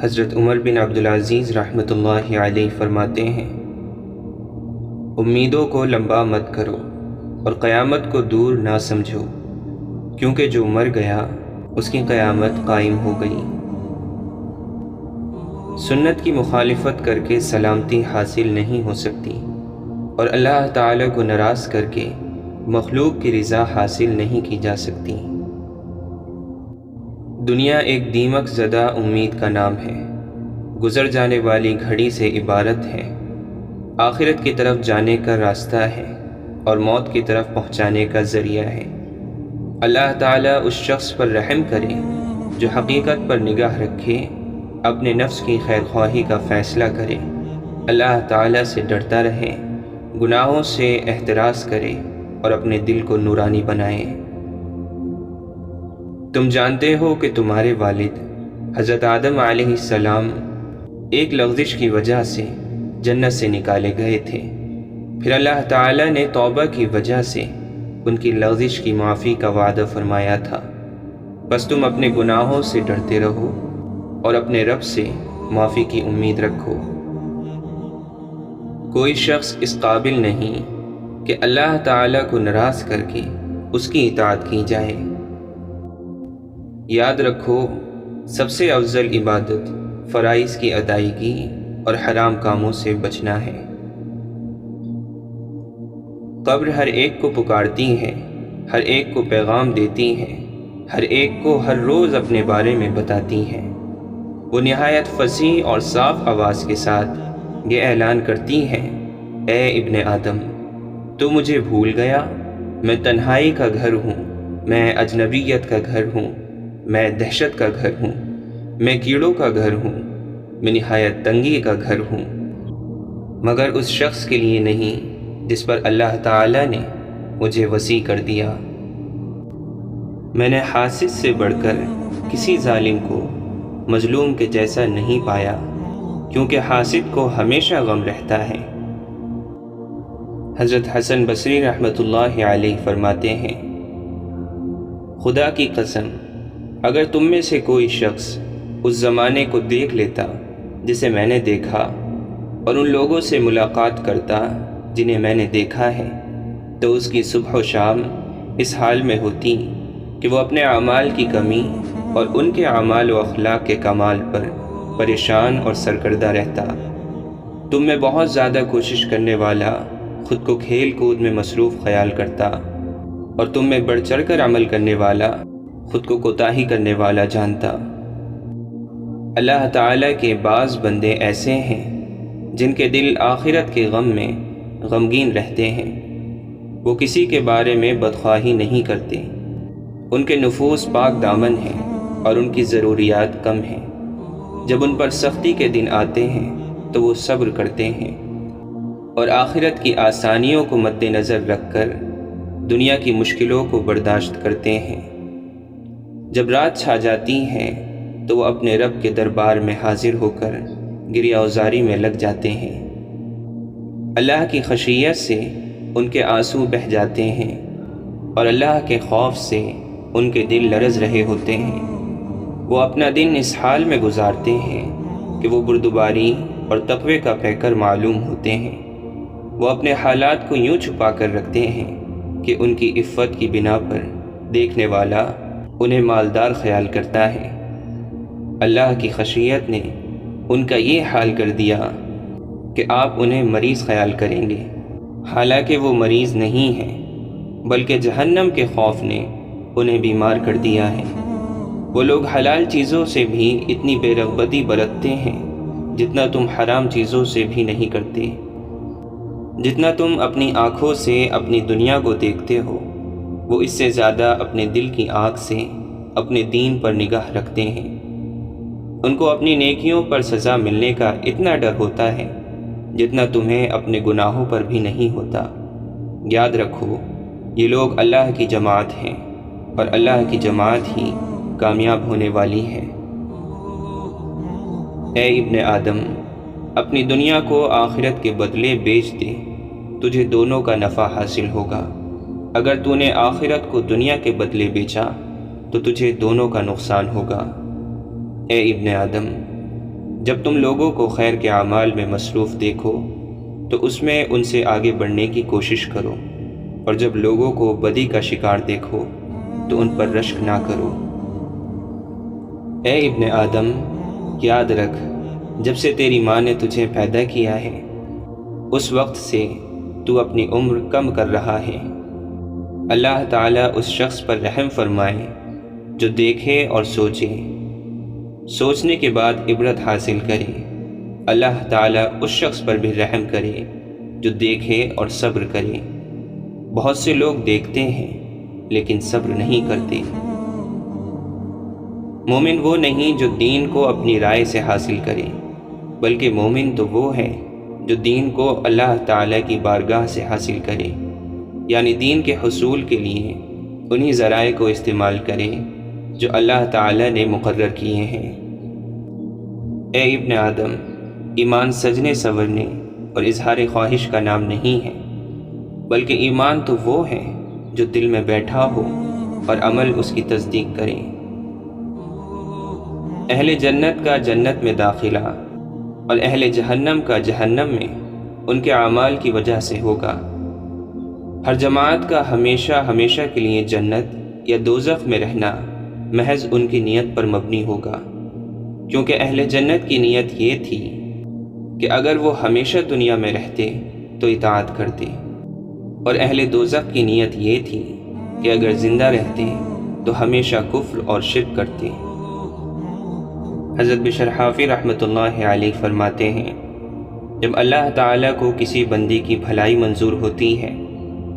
حضرت عمر بن عبدالعزیز رحمۃ اللہ علیہ فرماتے ہیں، امیدوں کو لمبا مت کرو اور قیامت کو دور نہ سمجھو، کیونکہ جو مر گیا اس کی قیامت قائم ہو گئی۔ سنت کی مخالفت کر کے سلامتی حاصل نہیں ہو سکتی، اور اللہ تعالیٰ کو ناراض کر کے مخلوق کی رضا حاصل نہیں کی جا سکتی۔ دنیا ایک دیمک زدہ امید کا نام ہے، گزر جانے والی گھڑی سے عبارت ہے، آخرت کی طرف جانے کا راستہ ہے اور موت کی طرف پہنچانے کا ذریعہ ہے۔ اللہ تعالیٰ اس شخص پر رحم کرے جو حقیقت پر نگاہ رکھے، اپنے نفس کی خیر خواہی کا فیصلہ کرے، اللہ تعالیٰ سے ڈرتا رہے، گناہوں سے احتراز کرے اور اپنے دل کو نورانی بنائے۔ تم جانتے ہو کہ تمہارے والد حضرت آدم علیہ السلام ایک لغزش کی وجہ سے جنت سے نکالے گئے تھے، پھر اللہ تعالیٰ نے توبہ کی وجہ سے ان کی لغزش کی معافی کا وعدہ فرمایا تھا۔ بس تم اپنے گناہوں سے ڈرتے رہو اور اپنے رب سے معافی کی امید رکھو۔ کوئی شخص اس قابل نہیں کہ اللہ تعالیٰ کو ناراض کر کے اس کی اطاعت کی جائے۔ یاد رکھو، سب سے افضل عبادت فرائض کی ادائیگی اور حرام کاموں سے بچنا ہے۔ قبر ہر ایک کو پکارتی ہے، ہر ایک کو پیغام دیتی ہے، ہر ایک کو ہر روز اپنے بارے میں بتاتی ہے۔ وہ نہایت فصیح اور صاف آواز کے ساتھ یہ اعلان کرتی ہے، اے ابن آدم، تو مجھے بھول گیا؟ میں تنہائی کا گھر ہوں، میں اجنبیت کا گھر ہوں، میں دہشت کا گھر ہوں، میں کیڑوں کا گھر ہوں، میں نہایت تنگی کا گھر ہوں، مگر اس شخص کے لیے نہیں جس پر اللہ تعالیٰ نے مجھے وسیع کر دیا۔ میں نے حاسد سے بڑھ کر کسی ظالم کو مظلوم کے جیسا نہیں پایا، کیونکہ حاسد کو ہمیشہ غم رہتا ہے۔ حضرت حسن بصری رحمۃ اللہ علیہ فرماتے ہیں، خدا کی قسم، اگر تم میں سے کوئی شخص اس زمانے کو دیکھ لیتا جسے میں نے دیکھا، اور ان لوگوں سے ملاقات کرتا جنہیں میں نے دیکھا ہے، تو اس کی صبح و شام اس حال میں ہوتی کہ وہ اپنے اعمال کی کمی اور ان کے اعمال و اخلاق کے کمال پر پریشان اور سرکردہ رہتا۔ تم میں بہت زیادہ کوشش کرنے والا خود کو کھیل کود میں مصروف خیال کرتا، اور تم میں بڑھ چڑھ کر عمل کرنے والا خود کو کوتاہی کرنے والا جانتا۔ اللہ تعالیٰ کے بعض بندے ایسے ہیں جن کے دل آخرت کے غم میں غمگین رہتے ہیں، وہ کسی کے بارے میں بدخواہی نہیں کرتے، ان کے نفوس پاک دامن ہیں اور ان کی ضروریات کم ہیں۔ جب ان پر سختی کے دن آتے ہیں تو وہ صبر کرتے ہیں، اور آخرت کی آسانیوں کو مد نظر رکھ کر دنیا کی مشکلوں کو برداشت کرتے ہیں۔ جب رات چھا جاتی ہے تو وہ اپنے رب کے دربار میں حاضر ہو کر گریہ وزاری میں لگ جاتے ہیں۔ اللہ کی خشیت سے ان کے آنسو بہہ جاتے ہیں، اور اللہ کے خوف سے ان کے دل لرز رہے ہوتے ہیں۔ وہ اپنا دن اس حال میں گزارتے ہیں کہ وہ بردباری اور تقوی کا پیکر معلوم ہوتے ہیں۔ وہ اپنے حالات کو یوں چھپا کر رکھتے ہیں کہ ان کی عفت کی بنا پر دیکھنے والا انہیں مالدار خیال کرتا ہے۔ اللہ کی خشیت نے ان کا یہ حال کر دیا کہ آپ انہیں مریض خیال کریں گے، حالانکہ وہ مریض نہیں ہیں، بلکہ جہنم کے خوف نے انہیں بیمار کر دیا ہے۔ وہ لوگ حلال چیزوں سے بھی اتنی بے رغبتی برتتے ہیں جتنا تم حرام چیزوں سے بھی نہیں کرتے۔ جتنا تم اپنی آنکھوں سے اپنی دنیا کو دیکھتے ہو، وہ اس سے زیادہ اپنے دل کی آنکھ سے اپنے دین پر نگاہ رکھتے ہیں۔ ان کو اپنی نیکیوں پر سزا ملنے کا اتنا ڈر ہوتا ہے جتنا تمہیں اپنے گناہوں پر بھی نہیں ہوتا۔ یاد رکھو، یہ لوگ اللہ کی جماعت ہیں، اور اللہ کی جماعت ہی کامیاب ہونے والی ہے۔ اے ابن آدم، اپنی دنیا کو آخرت کے بدلے بیچ دے، تجھے دونوں کا نفع حاصل ہوگا۔ اگر تو نے آخرت کو دنیا کے بدلے بیچا تو تجھے دونوں کا نقصان ہوگا۔ اے ابن آدم، جب تم لوگوں کو خیر کے اعمال میں مصروف دیکھو تو اس میں ان سے آگے بڑھنے کی کوشش کرو، اور جب لوگوں کو بدی کا شکار دیکھو تو ان پر رشک نہ کرو۔ اے ابن آدم، یاد رکھ، جب سے تیری ماں نے تجھے پیدا کیا ہے اس وقت سے تو اپنی عمر کم کر رہا ہے۔ اللہ تعالیٰ اس شخص پر رحم فرمائے جو دیکھے اور سوچے، سوچنے کے بعد عبرت حاصل کرے۔ اللہ تعالیٰ اس شخص پر بھی رحم کرے جو دیکھے اور صبر کرے۔ بہت سے لوگ دیکھتے ہیں لیکن صبر نہیں کرتے۔ مومن وہ نہیں جو دین کو اپنی رائے سے حاصل کرے، بلکہ مومن تو وہ ہے جو دین کو اللہ تعالیٰ کی بارگاہ سے حاصل کرے، یعنی دین کے حصول کے لیے انہی ذرائع کو استعمال کرے جو اللہ تعالیٰ نے مقرر کیے ہیں۔ اے ابن آدم، ایمان سجنے سنورنے اور اظہار خواہش کا نام نہیں ہے، بلکہ ایمان تو وہ ہے جو دل میں بیٹھا ہو اور عمل اس کی تصدیق کرے۔ اہل جنت کا جنت میں داخلہ اور اہل جہنم کا جہنم میں ان کے اعمال کی وجہ سے ہوگا۔ ہر جماعت کا ہمیشہ ہمیشہ کے لیے جنت یا دوزخ میں رہنا محض ان کی نیت پر مبنی ہوگا، کیونکہ اہل جنت کی نیت یہ تھی کہ اگر وہ ہمیشہ دنیا میں رہتے تو اطاعت کرتے، اور اہل دوزخ کی نیت یہ تھی کہ اگر زندہ رہتے تو ہمیشہ کفر اور شرک کرتے۔ حضرت بشر حافی رحمۃ اللہ علیہ فرماتے ہیں، جب اللہ تعالیٰ کو کسی بندے کی بھلائی منظور ہوتی ہے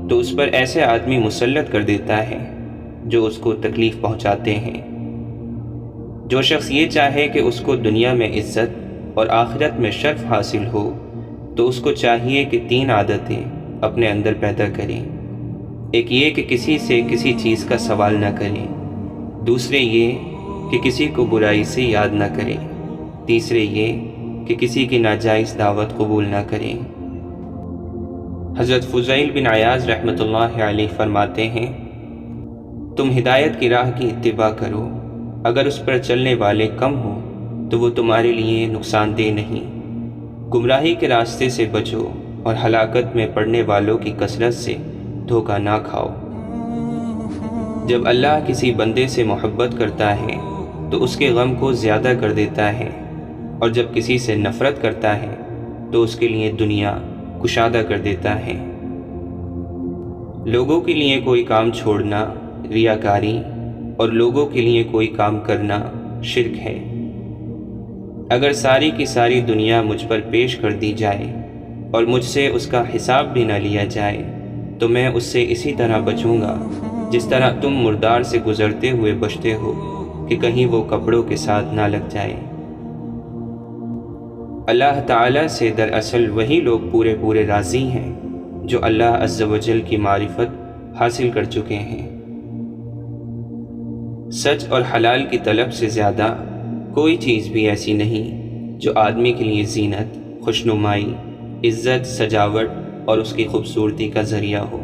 تو اس پر ایسے آدمی مسلط کر دیتا ہے جو اس کو تکلیف پہنچاتے ہیں۔ جو شخص یہ چاہے کہ اس کو دنیا میں عزت اور آخرت میں شرف حاصل ہو تو اس کو چاہیے کہ 3 عادتیں اپنے اندر پیدا کرے۔ ایک یہ کہ کسی سے کسی چیز کا سوال نہ کرے، دوسرے یہ کہ کسی کو برائی سے یاد نہ کرے، تیسرے یہ کہ کسی کی ناجائز دعوت قبول نہ کرے۔ حضرت فضیل بن عیاض رحمۃ اللہ علیہ فرماتے ہیں، تم ہدایت کی راہ کی اتباع کرو، اگر اس پر چلنے والے کم ہوں تو وہ تمہارے لیے نقصان دہ نہیں۔ گمراہی کے راستے سے بچو اور ہلاکت میں پڑنے والوں کی کثرت سے دھوکہ نہ کھاؤ۔ جب اللہ کسی بندے سے محبت کرتا ہے تو اس کے غم کو زیادہ کر دیتا ہے، اور جب کسی سے نفرت کرتا ہے تو اس کے لیے دنیا کشادہ کر دیتا ہے۔ لوگوں کے لیے کوئی کام چھوڑنا ریاکاری، اور لوگوں کے لیے کوئی کام کرنا شرک ہے۔ اگر ساری کی ساری دنیا مجھ پر پیش کر دی جائے اور مجھ سے اس کا حساب بھی نہ لیا جائے تو میں اس سے اسی طرح بچوں گا جس طرح تم مردار سے گزرتے ہوئے بچتے ہو کہ کہیں وہ کپڑوں کے ساتھ نہ لگ جائے۔ اللہ تعالیٰ سے دراصل وہی لوگ پورے پورے راضی ہیں جو اللہ عز و جل کی معرفت حاصل کر چکے ہیں۔ سچ اور حلال کی طلب سے زیادہ کوئی چیز بھی ایسی نہیں جو آدمی کے لیے زینت، خوشنمائی، عزت، سجاوٹ اور اس کی خوبصورتی کا ذریعہ ہو۔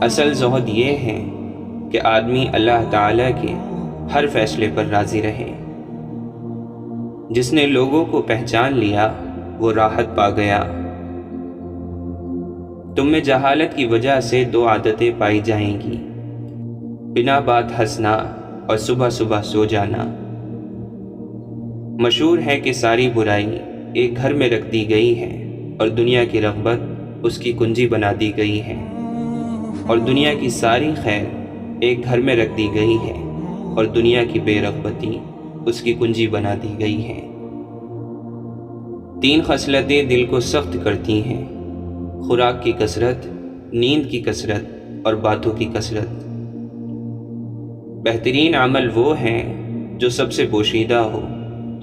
اصل زہد یہ ہے کہ آدمی اللہ تعالیٰ کے ہر فیصلے پر راضی رہے۔ جس نے لوگوں کو پہچان لیا وہ راحت پا گیا۔ تم میں جہالت کی وجہ سے 2 عادتیں پائی جائیں گی، بنا بات ہنسنا اور صبح صبح سو جانا۔ مشہور ہے کہ ساری برائی ایک گھر میں رکھ دی گئی ہے اور دنیا کی رغبت اس کی کنجی بنا دی گئی ہے، اور دنیا کی ساری خیر ایک گھر میں رکھ دی گئی ہے اور دنیا کی بے رغبتی اس کی کنجی بنا دی گئی ہے۔ 3 خصلتیں دل کو سخت کرتی ہیں: خوراک کی کثرت، نیند کی کثرت اور باتوں کی کثرت۔ بہترین عمل وہ ہیں جو سب سے پوشیدہ ہو،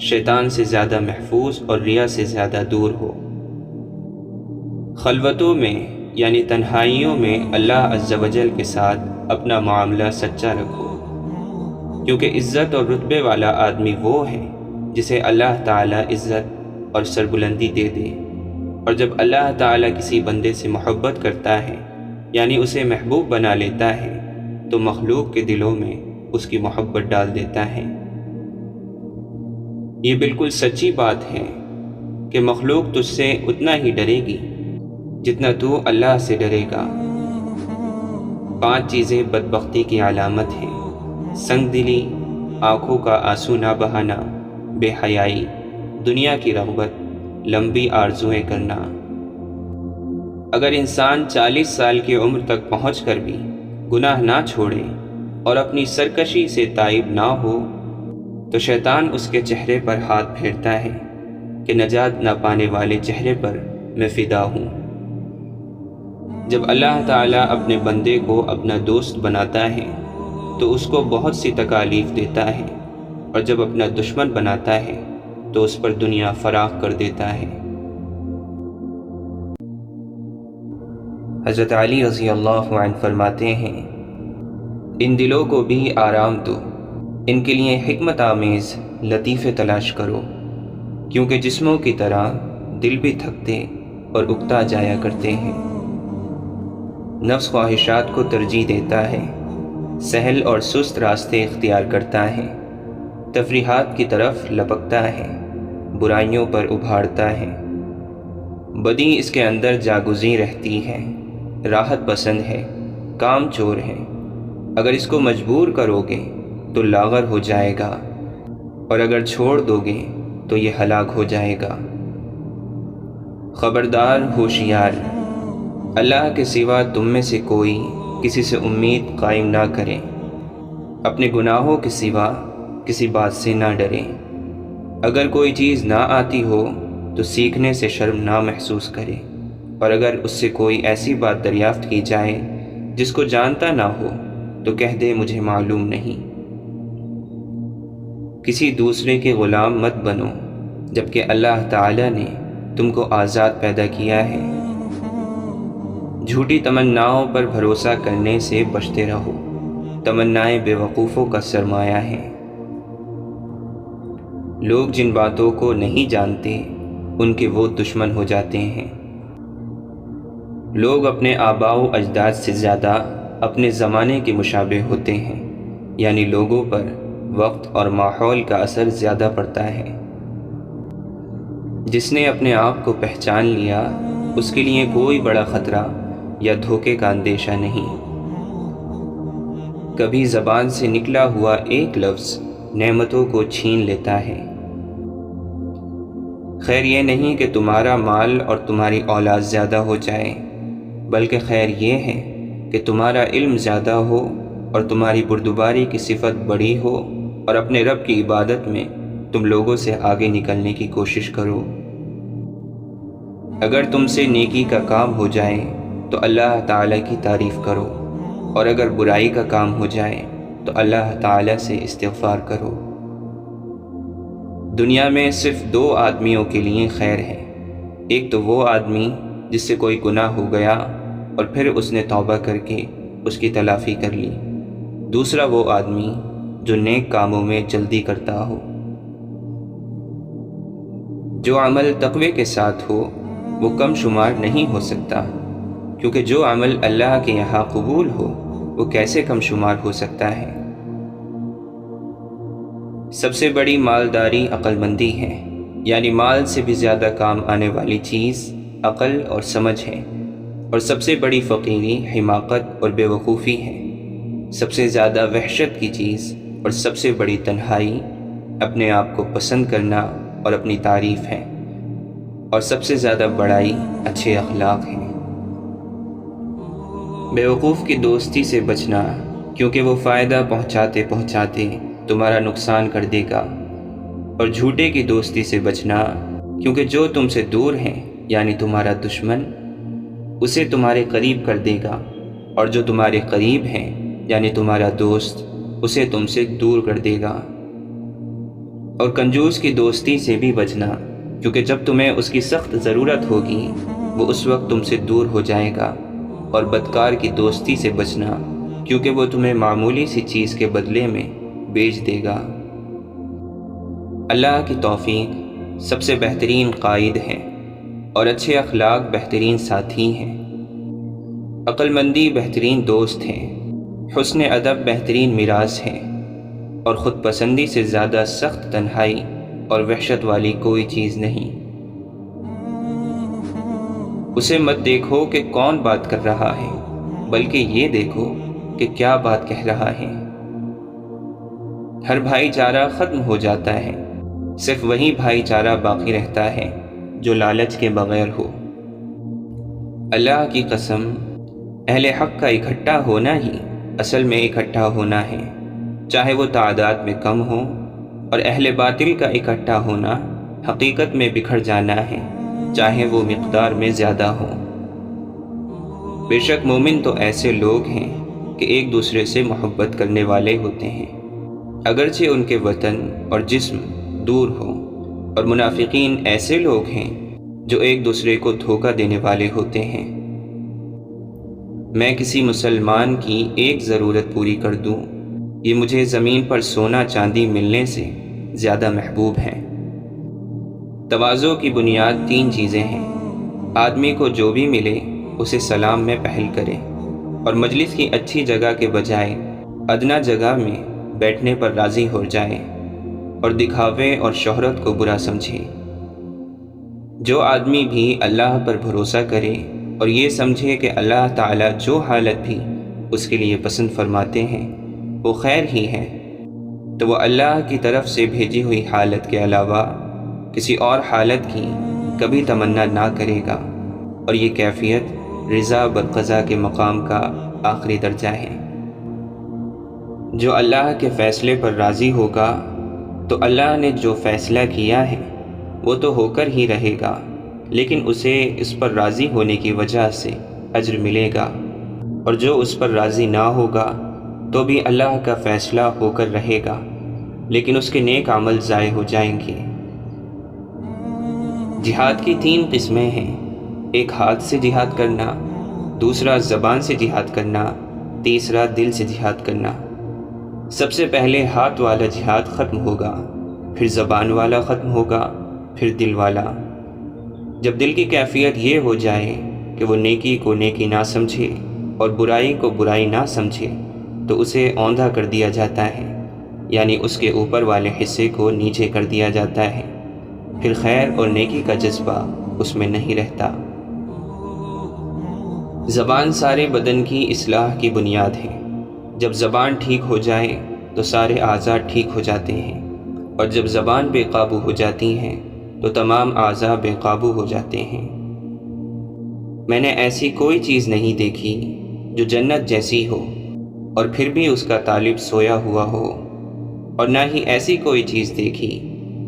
شیطان سے زیادہ محفوظ اور ریا سے زیادہ دور ہو۔ خلوتوں میں یعنی تنہائیوں میں اللہ عز و جل کے ساتھ اپنا معاملہ سچا رکھو، کیونکہ عزت اور رتبے والا آدمی وہ ہے جسے اللہ تعالیٰ عزت اور سربلندی دے دے، اور جب اللہ تعالیٰ کسی بندے سے محبت کرتا ہے یعنی اسے محبوب بنا لیتا ہے تو مخلوق کے دلوں میں اس کی محبت ڈال دیتا ہے۔ یہ بالکل سچی بات ہے کہ مخلوق تجھ سے اتنا ہی ڈرے گی جتنا تو اللہ سے ڈرے گا۔ 5 چیزیں بدبختی کی علامت ہیں: سنگ دلی، آنکھوں کا آنسو نہ بہانا، بے حیائی، دنیا کی رغبت، لمبی آرزوئیں کرنا۔ اگر انسان 40 سال کی عمر تک پہنچ کر بھی گناہ نہ چھوڑے اور اپنی سرکشی سے تائب نہ ہو تو شیطان اس کے چہرے پر ہاتھ پھیرتا ہے کہ نجات نہ پانے والے چہرے پر میں فدا ہوں۔ جب اللہ تعالیٰ اپنے بندے کو اپنا دوست بناتا ہے تو اس کو بہت سی تکالیف دیتا ہے، اور جب اپنا دشمن بناتا ہے تو اس پر دنیا فراخ کر دیتا ہے۔ حضرت علی رضی اللہ عنہ فرماتے ہیں، ان دلوں کو بھی آرام دو، ان کے لیے حکمت آمیز لطیفے تلاش کرو، کیونکہ جسموں کی طرح دل بھی تھکتے اور اکتا جایا کرتے ہیں۔ نفس خواہشات کو ترجیح دیتا ہے، سہل اور سست راستے اختیار کرتا ہے، تفریحات کی طرف لپکتا ہے، برائیوں پر ابھارتا ہے۔ بدی اس کے اندر جاگزی رہتی ہے، راحت پسند ہے، کام چور ہے۔ اگر اس کو مجبور کرو گے تو لاغر ہو جائے گا، اور اگر چھوڑ دو گے تو یہ ہلاک ہو جائے گا۔ خبردار، ہوشیار، اللہ کے سوا تم میں سے کوئی کسی سے امید قائم نہ کرے، اپنے گناہوں کے سوا کسی بات سے نہ ڈرے۔ اگر کوئی چیز نہ آتی ہو تو سیکھنے سے شرم نہ محسوس کرے، اور اگر اس سے کوئی ایسی بات دریافت کی جائے جس کو جانتا نہ ہو تو کہہ دے مجھے معلوم نہیں۔ کسی دوسرے کے غلام مت بنو جبکہ اللہ تعالیٰ نے تم کو آزاد پیدا کیا ہے۔ جھوٹی تمناؤں پر بھروسہ کرنے سے بچتے رہو، تمنائیں بے وقوفوں کا سرمایہ ہے۔ لوگ جن باتوں کو نہیں جانتے ان کے وہ دشمن ہو جاتے ہیں۔ لوگ اپنے آباء و اجداد سے زیادہ اپنے زمانے کے مشابہ ہوتے ہیں، یعنی لوگوں پر وقت اور ماحول کا اثر زیادہ پڑتا ہے۔ جس نے اپنے آپ کو پہچان لیا اس کے لیے کوئی بڑا خطرہ یا دھوکے کا اندیشہ نہیں۔ کبھی زبان سے نکلا ہوا ایک لفظ نعمتوں کو چھین لیتا ہے۔ خیر یہ نہیں کہ تمہارا مال اور تمہاری اولاد زیادہ ہو جائے، بلکہ خیر یہ ہے کہ تمہارا علم زیادہ ہو اور تمہاری بردباری کی صفت بڑی ہو، اور اپنے رب کی عبادت میں تم لوگوں سے آگے نکلنے کی کوشش کرو۔ اگر تم سے نیکی کا کام ہو جائے تو اللہ تعالیٰ کی تعریف کرو، اور اگر برائی کا کام ہو جائے تو اللہ تعالیٰ سے استغفار کرو۔ دنیا میں صرف 2 آدمیوں کے لیے خیر ہے، ایک تو وہ آدمی جس سے کوئی گناہ ہو گیا اور پھر اس نے توبہ کر کے اس کی تلافی کر لی، دوسرا وہ آدمی جو نیک کاموں میں جلدی کرتا ہو۔ جو عمل تقوی کے ساتھ ہو وہ کم شمار نہیں ہو سکتا، کیونکہ جو عمل اللہ کے یہاں قبول ہو وہ کیسے کم شمار ہو سکتا ہے۔ سب سے بڑی مالداری عقل مندی ہے، یعنی مال سے بھی زیادہ کام آنے والی چیز عقل اور سمجھ ہے، اور سب سے بڑی فقیری حماقت اور بے وقوفی ہے۔ سب سے زیادہ وحشت کی چیز اور سب سے بڑی تنہائی اپنے آپ کو پسند کرنا اور اپنی تعریف ہے، اور سب سے زیادہ بڑائی اچھے اخلاق ہیں۔ بے وقوف کی دوستی سے بچنا، کیونکہ وہ فائدہ پہنچاتے پہنچاتے تمہارا نقصان کر دے گا، اور جھوٹے کی دوستی سے بچنا، کیونکہ جو تم سے دور ہے یعنی تمہارا دشمن اسے تمہارے قریب کر دے گا، اور جو تمہارے قریب ہیں یعنی تمہارا دوست اسے تم سے دور کر دے گا۔ اور کنجوس کی دوستی سے بھی بچنا، کیونکہ جب تمہیں اس کی سخت ضرورت ہوگی وہ اس وقت تم سے دور ہو جائے گا۔ اور بدکار کی دوستی سے بچنا، کیونکہ وہ تمہیں معمولی سی چیز کے بدلے میں بیچ دے گا۔ اللہ کی توفیق سب سے بہترین قائد ہے، اور اچھے اخلاق بہترین ساتھی ہیں۔ عقل مندی بہترین دوست ہے، حسن ادب بہترین میراث ہے، اور خود پسندی سے زیادہ سخت تنہائی اور وحشت والی کوئی چیز نہیں۔ اسے مت دیکھو کہ کون بات کر رہا ہے، بلکہ یہ دیکھو کہ کیا بات کہہ رہا ہے۔ ہر بھائی چارہ ختم ہو جاتا ہے، صرف وہی بھائی چارہ باقی رہتا ہے جو لالچ کے بغیر ہو۔ اللہ کی قسم، اہل حق کا اکٹھا ہونا ہی اصل میں اکٹھا ہونا ہے، چاہے وہ تعداد میں کم ہو، اور اہل باطل کا اکٹھا ہونا حقیقت میں بکھر جانا ہے، چاہے وہ مقدار میں زیادہ ہو۔ بے شک مومن تو ایسے لوگ ہیں کہ ایک دوسرے سے محبت کرنے والے ہوتے ہیں، اگرچہ ان کے وطن اور جسم دور ہو، اور منافقین ایسے لوگ ہیں جو ایک دوسرے کو دھوکہ دینے والے ہوتے ہیں۔ میں کسی مسلمان کی ایک ضرورت پوری کر دوں، یہ مجھے زمین پر سونا چاندی ملنے سے زیادہ محبوب ہے۔ تواضع کی بنیاد 3 چیزیں ہیں۔ آدمی کو جو بھی ملے اسے سلام میں پہل کرے، اور مجلس کی اچھی جگہ کے بجائے ادنا جگہ میں بیٹھنے پر راضی ہو جائے، اور دکھاوے اور شہرت کو برا سمجھے۔ جو آدمی بھی اللہ پر بھروسہ کرے اور یہ سمجھے کہ اللہ تعالیٰ جو حالت بھی اس کے لیے پسند فرماتے ہیں وہ خیر ہی ہے، تو وہ اللہ کی طرف سے بھیجی ہوئی حالت کے علاوہ کسی اور حالت کی کبھی تمنا نہ کرے گا، اور یہ کیفیت رضا بالقضاء کے مقام کا آخری درجہ ہے۔ جو اللہ کے فیصلے پر راضی ہوگا تو اللہ نے جو فیصلہ کیا ہے وہ تو ہو کر ہی رہے گا، لیکن اسے اس پر راضی ہونے کی وجہ سے اجر ملے گا، اور جو اس پر راضی نہ ہوگا تو بھی اللہ کا فیصلہ ہو کر رہے گا، لیکن اس کے نیک عمل ضائع ہو جائیں گے۔ جہاد کی 3 قسمیں ہیں، ایک ہاتھ سے جہاد کرنا، دوسرا زبان سے جہاد کرنا، تیسرا دل سے جہاد کرنا۔ سب سے پہلے ہاتھ والا جہاد ختم ہوگا، پھر زبان والا ختم ہوگا، پھر دل والا۔ جب دل کی کیفیت یہ ہو جائے کہ وہ نیکی کو نیکی نہ سمجھے اور برائی کو برائی نہ سمجھے تو اسے اوندھا کر دیا جاتا ہے، یعنی اس کے اوپر والے حصے کو نیچے کر دیا جاتا ہے، پھر خیر اور نیکی کا جذبہ اس میں نہیں رہتا۔ زبان سارے بدن کی اصلاح کی بنیاد ہے۔ جب زبان ٹھیک ہو جائے تو سارے اعضاء ٹھیک ہو جاتے ہیں، اور جب زبان بے قابو ہو جاتی ہیں تو تمام اعضاء بے قابو ہو جاتے ہیں۔ میں نے ایسی کوئی چیز نہیں دیکھی جو جنت جیسی ہو اور پھر بھی اس کا طالب سویا ہوا ہو، اور نہ ہی ایسی کوئی چیز دیکھی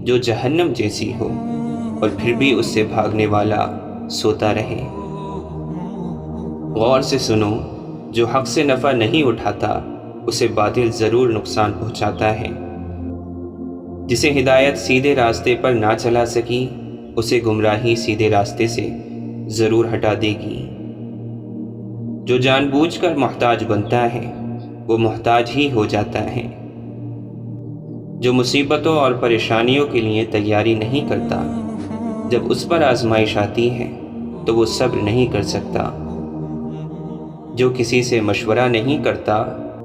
جو جہنم جیسی ہو اور پھر بھی اس سے بھاگنے والا سوتا رہے۔ غور سے سنو، جو حق سے نفع نہیں اٹھاتا اسے باطل ضرور نقصان پہنچاتا ہے۔ جسے ہدایت سیدھے راستے پر نہ چلا سکی اسے گمراہی سیدھے راستے سے ضرور ہٹا دے گی۔ جو جان بوجھ کر محتاج بنتا ہے وہ محتاج ہی ہو جاتا ہے۔ جو مصیبتوں اور پریشانیوں کے لیے تیاری نہیں کرتا، جب اس پر آزمائش آتی ہے تو وہ صبر نہیں کر سکتا۔ جو کسی سے مشورہ نہیں کرتا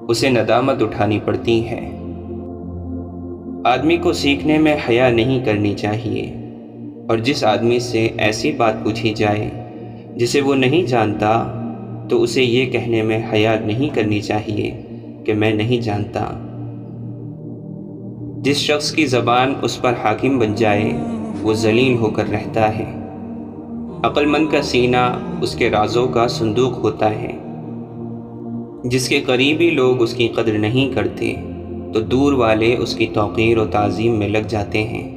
اسے ندامت اٹھانی پڑتی ہے۔ آدمی کو سیکھنے میں حیا نہیں کرنی چاہیے، اور جس آدمی سے ایسی بات پوچھی جائے جسے وہ نہیں جانتا تو اسے یہ کہنے میں حیا نہیں کرنی چاہیے کہ میں نہیں جانتا۔ جس شخص کی زبان اس پر حاکم بن جائے وہ ذلیل ہو کر رہتا ہے۔ عقل مند کا سینہ اس کے رازوں کا صندوق ہوتا ہے۔ جس کے قریبی لوگ اس کی قدر نہیں کرتے تو دور والے اس کی توقیر و تعظیم میں لگ جاتے ہیں۔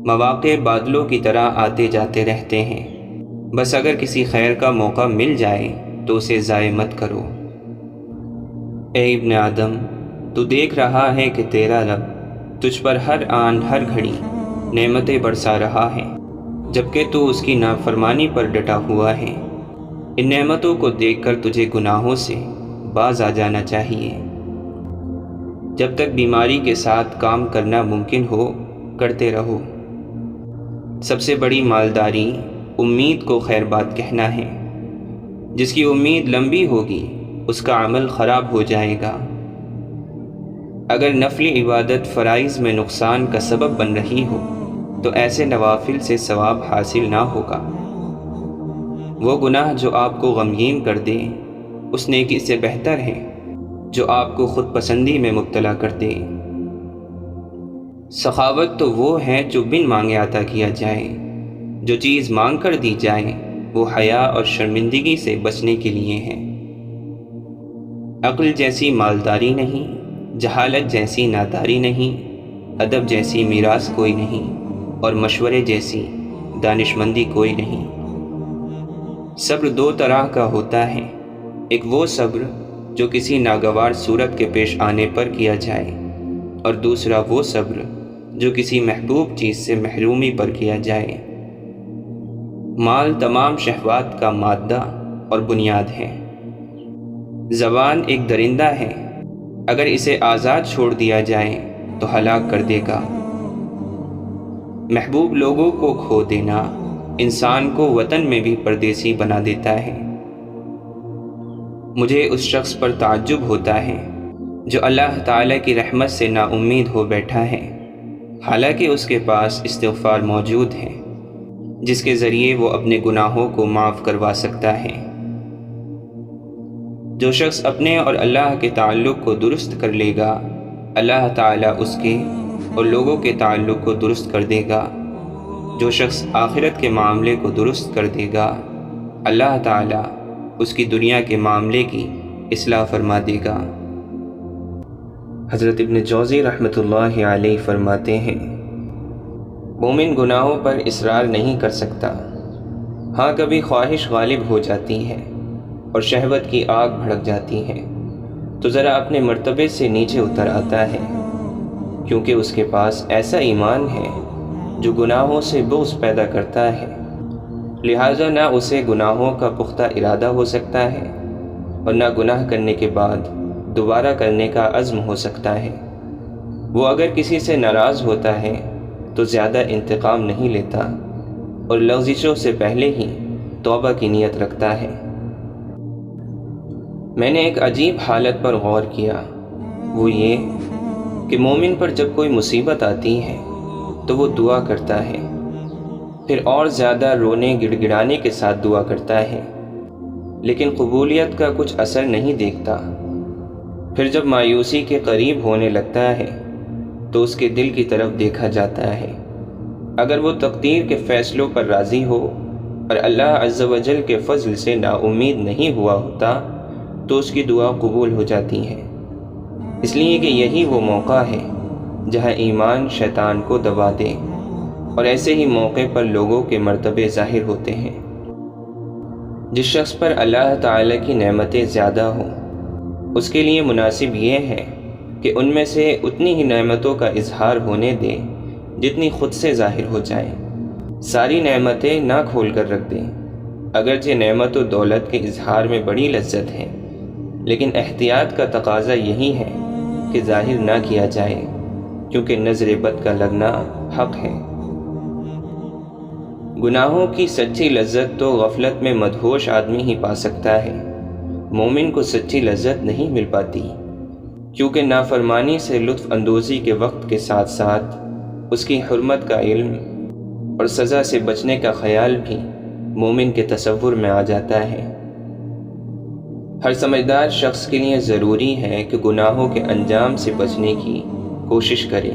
مواقع بادلوں کی طرح آتے جاتے رہتے ہیں، بس اگر کسی خیر کا موقع مل جائے تو اسے ضائع مت کرو۔ اے ابن آدم، تو دیکھ رہا ہے کہ تیرا رب تجھ پر ہر آن ہر گھڑی نعمتیں برسا رہا ہے، جبکہ تو اس کی نافرمانی پر ڈٹا ہوا ہے۔ ان نعمتوں کو دیکھ کر تجھے گناہوں سے باز آ جانا چاہیے۔ جب تک بیماری کے ساتھ کام کرنا ممکن ہو کرتے رہو۔ سب سے بڑی مالداری امید کو خیر بات کہنا ہے۔ جس کی امید لمبی ہوگی اس کا عمل خراب ہو جائے گا۔ اگر نفلی عبادت فرائض میں نقصان کا سبب بن رہی ہو تو ایسے نوافل سے ثواب حاصل نہ ہوگا۔ وہ گناہ جو آپ کو غمگین کر دے اس نیکی سے بہتر ہے جو آپ کو خود پسندی میں مبتلا کر دے۔ سخاوت تو وہ ہے جو بن مانگے عطا کیا جائے، جو چیز مانگ کر دی جائے وہ حیا اور شرمندگی سے بچنے کے لیے ہے۔ عقل جیسی مالداری نہیں، جہالت جیسی ناداری نہیں، ادب جیسی میراث کوئی نہیں، اور مشورے جیسی دانشمندی کوئی نہیں۔ صبر دو طرح کا ہوتا ہے، ایک وہ صبر جو کسی ناگوار صورت کے پیش آنے پر کیا جائے، اور دوسرا وہ صبر جو کسی محبوب چیز سے محرومی پر کیا جائے۔ مال تمام شہوات کا مادہ اور بنیاد ہے۔ زبان ایک درندہ ہے، اگر اسے آزاد چھوڑ دیا جائے تو ہلاک کر دے گا۔ محبوب لوگوں کو کھو دینا انسان کو وطن میں بھی پردیسی بنا دیتا ہے۔ مجھے اس شخص پر تعجب ہوتا ہے جو اللہ تعالیٰ کی رحمت سے نا امید ہو بیٹھا ہے، حالانکہ اس کے پاس استغفار موجود ہے جس کے ذریعے وہ اپنے گناہوں کو معاف کروا سکتا ہے۔ جو شخص اپنے اور اللہ کے تعلق کو درست کر لے گا، اللہ تعالیٰ اس کے اور لوگوں کے تعلق کو درست کر دے گا۔ جو شخص آخرت کے معاملے کو درست کر دے گا، اللہ تعالیٰ اس کی دنیا کے معاملے کی اصلاح فرما دے گا۔ حضرت ابن جوزی رحمۃ اللہ علیہ فرماتے ہیں، مومن گناہوں پر اصرار نہیں کر سکتا، ہاں کبھی خواہش غالب ہو جاتی ہے اور شہوت کی آگ بھڑک جاتی ہے تو ذرا اپنے مرتبے سے نیچے اتر آتا ہے، کیونکہ اس کے پاس ایسا ایمان ہے جو گناہوں سے بغض پیدا کرتا ہے، لہٰذا نہ اسے گناہوں کا پختہ ارادہ ہو سکتا ہے اور نہ گناہ کرنے کے بعد دوبارہ کرنے کا عزم ہو سکتا ہے۔ وہ اگر کسی سے ناراض ہوتا ہے تو زیادہ انتقام نہیں لیتا اور لغزشوں سے پہلے ہی توبہ کی نیت رکھتا ہے۔ میں نے ایک عجیب حالت پر غور کیا، وہ یہ کہ مومن پر جب کوئی مصیبت آتی ہے تو وہ دعا کرتا ہے، پھر اور زیادہ رونے گڑ گڑانے کے ساتھ دعا کرتا ہے، لیکن قبولیت کا کچھ اثر نہیں دیکھتا۔ پھر جب مایوسی کے قریب ہونے لگتا ہے تو اس کے دل کی طرف دیکھا جاتا ہے، اگر وہ تقدیر کے فیصلوں پر راضی ہو اور اللہ عز و جل کے فضل سے نا امید نہیں ہوا ہوتا تو اس کی دعا قبول ہو جاتی ہے، اس لیے کہ یہی وہ موقع ہے جہاں ایمان شیطان کو دبا دے، اور ایسے ہی موقع پر لوگوں کے مرتبے ظاہر ہوتے ہیں۔ جس شخص پر اللہ تعالیٰ کی نعمتیں زیادہ ہوں اس کے لیے مناسب یہ ہے کہ ان میں سے اتنی ہی نعمتوں کا اظہار ہونے دے جتنی خود سے ظاہر ہو جائے، ساری نعمتیں نہ کھول کر رکھ دیں۔ اگرچہ نعمت و دولت کے اظہار میں بڑی لذت ہے، لیکن احتیاط کا تقاضا یہی ہے کہ ظاہر نہ کیا جائے، کیونکہ نظر بد کا لگنا حق ہے۔ گناہوں کی سچی لذت تو غفلت میں مدہوش آدمی ہی پا سکتا ہے، مومن کو سچی لذت نہیں مل پاتی، کیونکہ نافرمانی سے لطف اندوزی کے وقت کے ساتھ ساتھ اس کی حرمت کا علم اور سزا سے بچنے کا خیال بھی مومن کے تصور میں آ جاتا ہے۔ ہر سمجھدار شخص کے لیے ضروری ہے کہ گناہوں کے انجام سے بچنے کی کوشش کرے،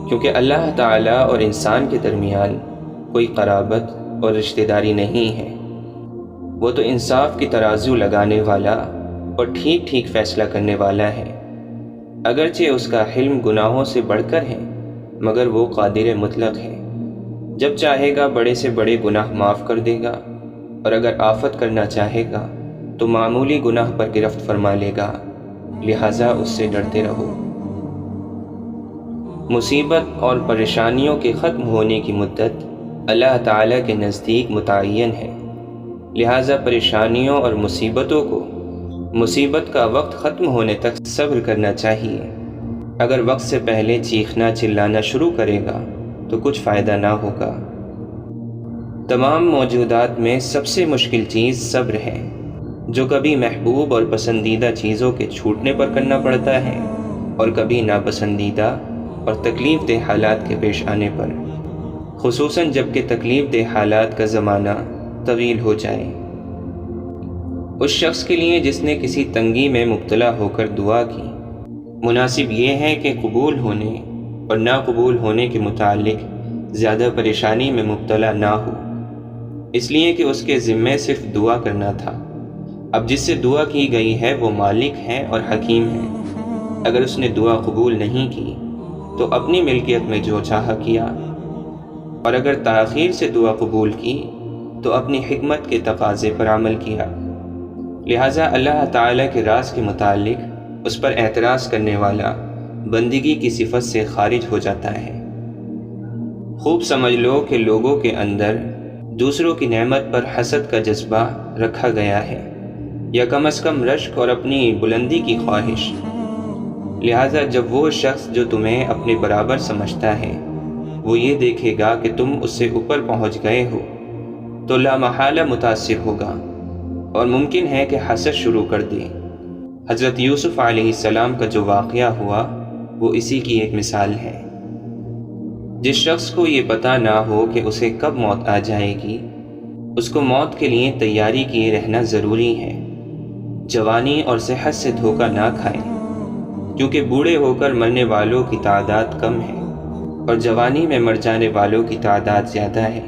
کیونکہ اللہ تعالیٰ اور انسان کے درمیان کوئی قرابت اور رشتہ داری نہیں ہے۔ وہ تو انصاف کی ترازو لگانے والا اور ٹھیک ٹھیک فیصلہ کرنے والا ہے، اگرچہ اس کا حلم گناہوں سے بڑھ کر ہے، مگر وہ قادر مطلق ہے، جب چاہے گا بڑے سے بڑے گناہ معاف کر دے گا، اور اگر آفت کرنا چاہے گا تو معمولی گناہ پر گرفت فرما لے گا، لہٰذا اس سے ڈرتے رہو۔ مصیبت اور پریشانیوں کے ختم ہونے کی مدت اللہ تعالیٰ کے نزدیک متعین ہے، لہٰذا پریشانیوں اور مصیبتوں کو مصیبت کا وقت ختم ہونے تک صبر کرنا چاہیے۔ اگر وقت سے پہلے چیخنا چلانا شروع کرے گا تو کچھ فائدہ نہ ہوگا۔ تمام موجودات میں سب سے مشکل چیز صبر ہے، جو کبھی محبوب اور پسندیدہ چیزوں کے چھوٹنے پر کرنا پڑتا ہے اور کبھی ناپسندیدہ اور تکلیف دہ حالات کے پیش آنے پر، خصوصاً جب کہ تکلیف دہ حالات کا زمانہ طویل ہو جائے۔ اس شخص کے لیے جس نے کسی تنگی میں مبتلا ہو کر دعا کی، مناسب یہ ہے کہ قبول ہونے اور ناقبول ہونے کے متعلق زیادہ پریشانی میں مبتلا نہ ہو، اس لیے کہ اس کے ذمے صرف دعا کرنا تھا۔ اب جس سے دعا کی گئی ہے وہ مالک ہے اور حکیم ہے۔ اگر اس نے دعا قبول نہیں کی تو اپنی ملکیت میں جو چاہا کیا، اور اگر تاخیر سے دعا قبول کی تو اپنی حکمت کے تقاضے پر عمل کیا۔ لہٰذا اللہ تعالیٰ کے راز کے متعلق اس پر اعتراض کرنے والا بندگی کی صفت سے خارج ہو جاتا ہے۔ خوب سمجھ لو کہ لوگوں کے اندر دوسروں کی نعمت پر حسد کا جذبہ رکھا گیا ہے، یا کم از کم رشک اور اپنی بلندی کی خواہش۔ لہٰذا جب وہ شخص جو تمہیں اپنے برابر سمجھتا ہے وہ یہ دیکھے گا کہ تم اس سے اوپر پہنچ گئے ہو تو لامحالہ متاثر ہوگا اور ممکن ہے کہ حسد شروع کر دے۔ حضرت یوسف علیہ السلام کا جو واقعہ ہوا وہ اسی کی ایک مثال ہے۔ جس شخص کو یہ پتہ نہ ہو کہ اسے کب موت آ جائے گی، اس کو موت کے لیے تیاری کیے رہنا ضروری ہے۔ جوانی اور صحت سے دھوکہ نہ کھائیں، کیونکہ بوڑھے ہو کر مرنے والوں کی تعداد کم ہے اور جوانی میں مر جانے والوں کی تعداد زیادہ ہے،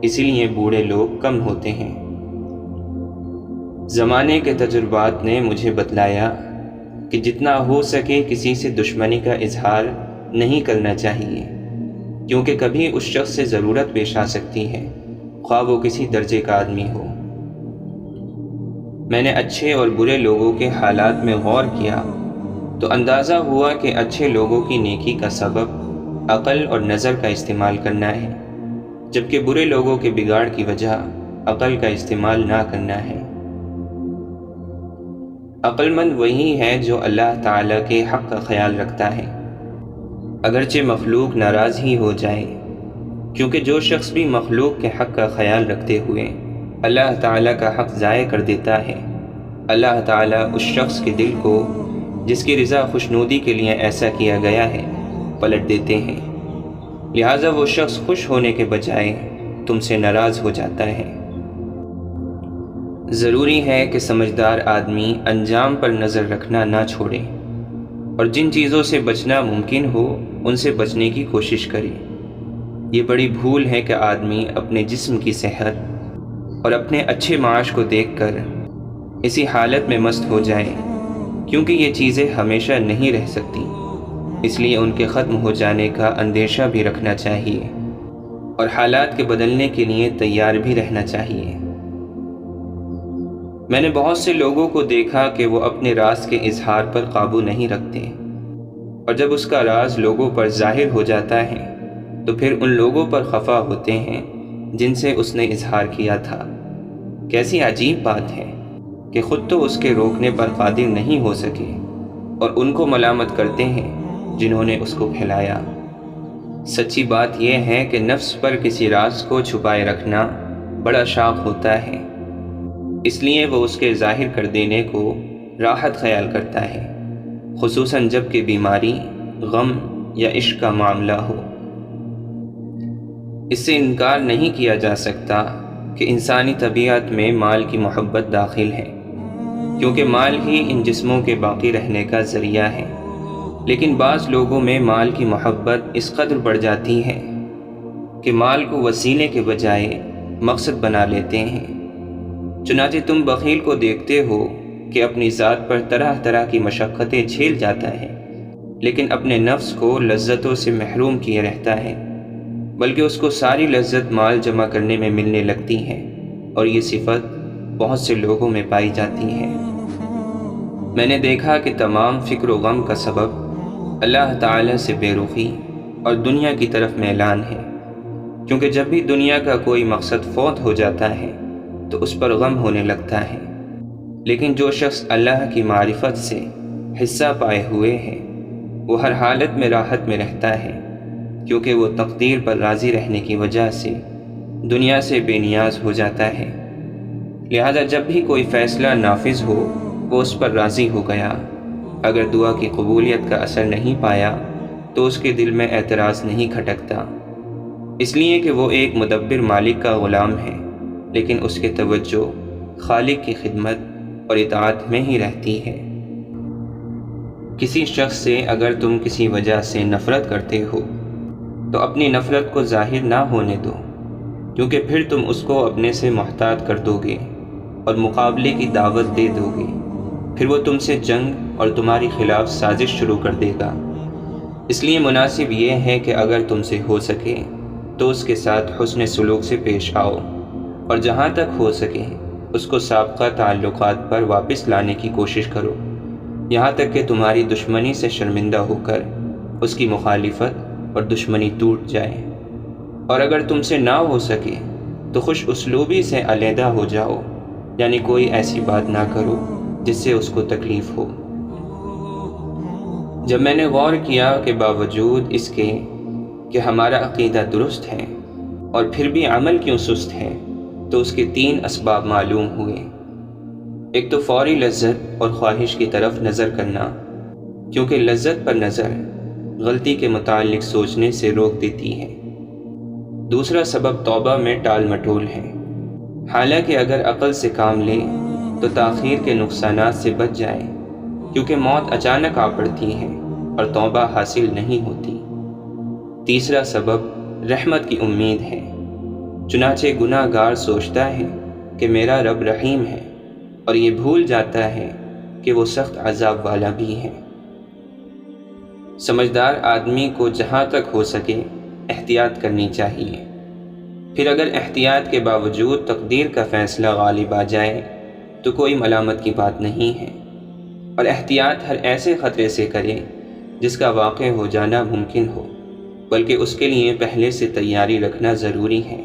اسی لیے بوڑھے لوگ کم ہوتے ہیں۔ زمانے کے تجربات نے مجھے بتلایا کہ جتنا ہو سکے کسی سے دشمنی کا اظہار نہیں کرنا چاہیے، کیونکہ کبھی اس شخص سے ضرورت پیش آ سکتی ہے، خواہ وہ کسی درجے کا آدمی ہو۔ میں نے اچھے اور برے لوگوں کے حالات میں غور کیا تو اندازہ ہوا کہ اچھے لوگوں کی نیکی کا سبب عقل اور نظر کا استعمال کرنا ہے، جبکہ برے لوگوں کے بگاڑ کی وجہ عقل کا استعمال نہ کرنا ہے۔ عقل مند وہی ہے جو اللہ تعالیٰ کے حق کا خیال رکھتا ہے، اگرچہ مخلوق ناراض ہی ہو جائے، کیونکہ جو شخص بھی مخلوق کے حق کا خیال رکھتے ہوئے اللہ تعالیٰ کا حق ضائع کر دیتا ہے، اللہ تعالیٰ اس شخص کے دل کو جس کی رضا خوشنودی کے لیے ایسا کیا گیا ہے پلٹ دیتے ہیں۔ لہٰذا وہ شخص خوش ہونے کے بجائے تم سے ناراض ہو جاتا ہے۔ ضروری ہے کہ سمجھدار آدمی انجام پر نظر رکھنا نہ چھوڑے اور جن چیزوں سے بچنا ممکن ہو ان سے بچنے کی کوشش کرے۔ یہ بڑی بھول ہے کہ آدمی اپنے جسم کی صحت اور اپنے اچھے معاش کو دیکھ کر اسی حالت میں مست ہو جائے، کیونکہ یہ چیزیں ہمیشہ نہیں رہ سکتی، اس لیے ان کے ختم ہو جانے کا اندیشہ بھی رکھنا چاہیے اور حالات کے بدلنے کے لیے تیار بھی رہنا چاہیے۔ میں نے بہت سے لوگوں کو دیکھا کہ وہ اپنے راز کے اظہار پر قابو نہیں رکھتے، اور جب اس کا راز لوگوں پر ظاہر ہو جاتا ہے تو پھر ان لوگوں پر خفا ہوتے ہیں جن سے اس نے اظہار کیا تھا۔ کیسی عجیب بات ہے کہ خود تو اس کے روکنے پر قادر نہیں ہو سکے اور ان کو ملامت کرتے ہیں جنہوں نے اس کو پھیلایا۔ سچی بات یہ ہے کہ نفس پر کسی راز کو چھپائے رکھنا بڑا شاق ہوتا ہے، اس لیے وہ اس کے ظاہر کر دینے کو راحت خیال کرتا ہے، خصوصاً جب کہ بیماری، غم یا عشق کا معاملہ ہو۔ اس سے انکار نہیں کیا جا سکتا کہ انسانی طبیعت میں مال کی محبت داخل ہے، کیونکہ مال ہی ان جسموں کے باقی رہنے کا ذریعہ ہے، لیکن بعض لوگوں میں مال کی محبت اس قدر بڑھ جاتی ہے کہ مال کو وسیلے کے بجائے مقصد بنا لیتے ہیں۔ چنانچہ تم بخیل کو دیکھتے ہو کہ اپنی ذات پر طرح طرح کی مشقتیں جھیل جاتا ہے، لیکن اپنے نفس کو لذتوں سے محروم کیے رہتا ہے، بلکہ اس کو ساری لذت مال جمع کرنے میں ملنے لگتی ہے، اور یہ صفت بہت سے لوگوں میں پائی جاتی ہے۔ میں نے دیکھا کہ تمام فکر و غم کا سبب اللہ تعالیٰ سے بے رخی اور دنیا کی طرف میلان ہے، کیونکہ جب بھی دنیا کا کوئی مقصد فوت ہو جاتا ہے تو اس پر غم ہونے لگتا ہے، لیکن جو شخص اللہ کی معرفت سے حصہ پائے ہوئے ہے وہ ہر حالت میں راحت میں رہتا ہے، کیونکہ وہ تقدیر پر راضی رہنے کی وجہ سے دنیا سے بے نیاز ہو جاتا ہے۔ لہذا جب بھی کوئی فیصلہ نافذ ہو وہ اس پر راضی ہو گیا، اگر دعا کی قبولیت کا اثر نہیں پایا تو اس کے دل میں اعتراض نہیں کھٹکتا، اس لیے کہ وہ ایک مدبر مالک کا غلام ہے، لیکن اس کے توجہ خالق کی خدمت اور اطاعت میں ہی رہتی ہے۔ کسی شخص سے اگر تم کسی وجہ سے نفرت کرتے ہو تو اپنی نفرت کو ظاہر نہ ہونے دو، کیونکہ پھر تم اس کو اپنے سے محتاط کر دو گے اور مقابلے کی دعوت دے دو گے، پھر وہ تم سے جنگ اور تمہاری خلاف سازش شروع کر دے گا۔ اس لیے مناسب یہ ہے کہ اگر تم سے ہو سکے تو اس کے ساتھ حسن سلوک سے پیش آؤ، اور جہاں تک ہو سکے اس کو سابقہ تعلقات پر واپس لانے کی کوشش کرو، یہاں تک کہ تمہاری دشمنی سے شرمندہ ہو کر اس کی مخالفت اور دشمنی ٹوٹ جائے۔ اور اگر تم سے نہ ہو سکے تو خوش اسلوبی سے علیحدہ ہو جاؤ، یعنی کوئی ایسی بات نہ کرو جس سے اس کو تکلیف ہو۔ جب میں نے غور کیا کہ باوجود اس کے کہ ہمارا عقیدہ درست ہے اور پھر بھی عمل کیوں سست ہے، تو اس کے 3 اسباب معلوم ہوئے۔ ایک تو فوری لذت اور خواہش کی طرف نظر کرنا، کیونکہ لذت پر نظر غلطی کے متعلق سوچنے سے روک دیتی ہے۔ دوسرا سبب توبہ میں ٹال مٹول ہے، حالانکہ اگر عقل سے کام لے تو تاخیر کے نقصانات سے بچ جائے، کیونکہ موت اچانک آ پڑتی ہے اور توبہ حاصل نہیں ہوتی۔ تیسرا سبب رحمت کی امید ہے، چنانچہ گناہ گار سوچتا ہے کہ میرا رب رحیم ہے، اور یہ بھول جاتا ہے کہ وہ سخت عذاب والا بھی ہے۔ سمجھدار آدمی کو جہاں تک ہو سکے احتیاط کرنی چاہیے، پھر اگر احتیاط کے باوجود تقدیر کا فیصلہ غالب آ جائے تو کوئی ملامت کی بات نہیں ہے، اور احتیاط ہر ایسے خطرے سے کرے جس کا واقع ہو جانا ممکن ہو، بلکہ اس کے لیے پہلے سے تیاری رکھنا ضروری ہے۔